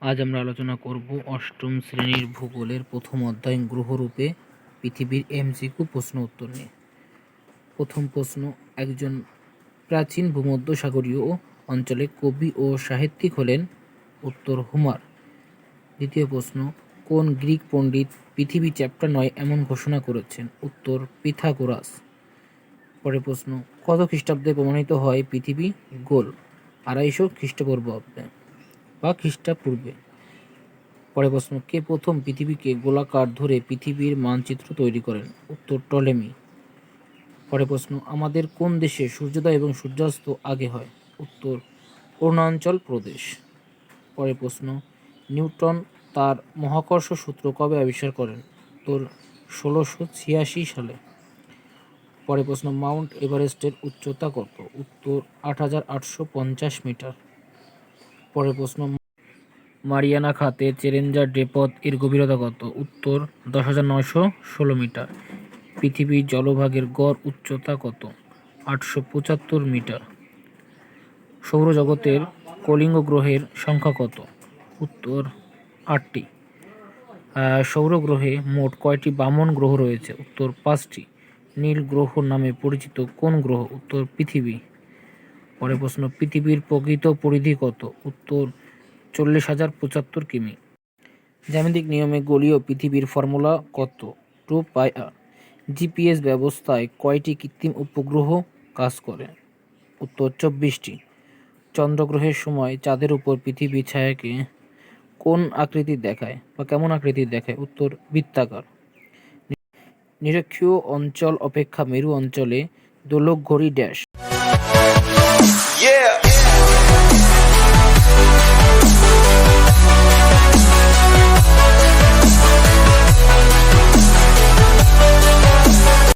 আজ আমরা আলোচনা করব অষ্টম শ্রেণীর ভূগোলের প্রথম অধ্যায় গ্রহরূপে পৃথিবীর এমসিকিউ প্রশ্ন উত্তর নিয়ে। প্রথম প্রশ্ন, একজন প্রাচীন ভূমধ্যসাগরীয় অঞ্চলে কবি ও সাহিত্যিক হলেন? উত্তর হোমার। দ্বিতীয় প্রশ্ন, কোন গ্রিক পণ্ডিত পৃথিবী চ্যাপ্টার 9 এমন ঘোষণা করেছেন? উত্তর পিথাগোরাস। পরের প্রশ্ন, কত খ্রিস্টাব্দে প্রমাণিত হয় পৃথিবী গোল? 250 খ্রিস্টপূর্বাব্দে বা খ্রিস্টপূর্বে। পরের প্রশ্ন, কে প্রথম পৃথিবীকে গোলাকার ধরে পৃথিবীর মানচিত্র তৈরি করেন? উত্তর টলেমি। পরের প্রশ্ন, আমাদের কোন দেশে সূর্যোদয় এবং সূর্যাস্ত আগে হয়? উত্তর অরুণাচল প্রদেশ। পরের প্রশ্ন, নিউটন তার মহাকর্ষ সূত্র কবে আবিষ্কার করেন? উত্তর 1686 সালে। পরের প্রশ্ন, মাউন্ট এভারেস্টের উচ্চতা কত? উত্তর 8850 মিটার। পরের প্রশ্ন, মারিয়ানা খাতে চ্যালেঞ্জার ডেপথ এর গভীরতা কত? উত্তর 10,916 মিটার। পৃথিবীর জলভাগের গড় উচ্চতা কত? 875 মিটার। সৌরজগতের কলিঙ্গ গ্রহের সংখ্যা কত? উত্তর 8টি। সৌরগ্রহে মোট কয়টি বামন গ্রহ রয়েছে? উত্তর 5টি। নীল গ্রহ নামে পরিচিত কোন গ্রহ? উত্তর পৃথিবী। পরের প্রশ্ন, পৃথিবীর প্রকৃত পরিধি কত? উত্তর 40,075 কিমি। জ্যামিতিক নিয়মে গোলীয় পৃথিবীর ফর্মুলা কত? 2πr। জিপিএস ব্যবস্থায় কয়টি কৃত্রিম উপগ্রহ কাজ করে? উত্তর 24টি। চন্দ্রগ্রহের সময় চাঁদের উপর পৃথিবীর ছায়াকে কোন আকৃতির দেখায় বা কেমন আকৃতির দেখায়? উত্তর বৃত্তাকার। নিরক্ষীয় অঞ্চল অপেক্ষা মেরু অঞ্চলে দোলক ঘড়ি ড্যাশ।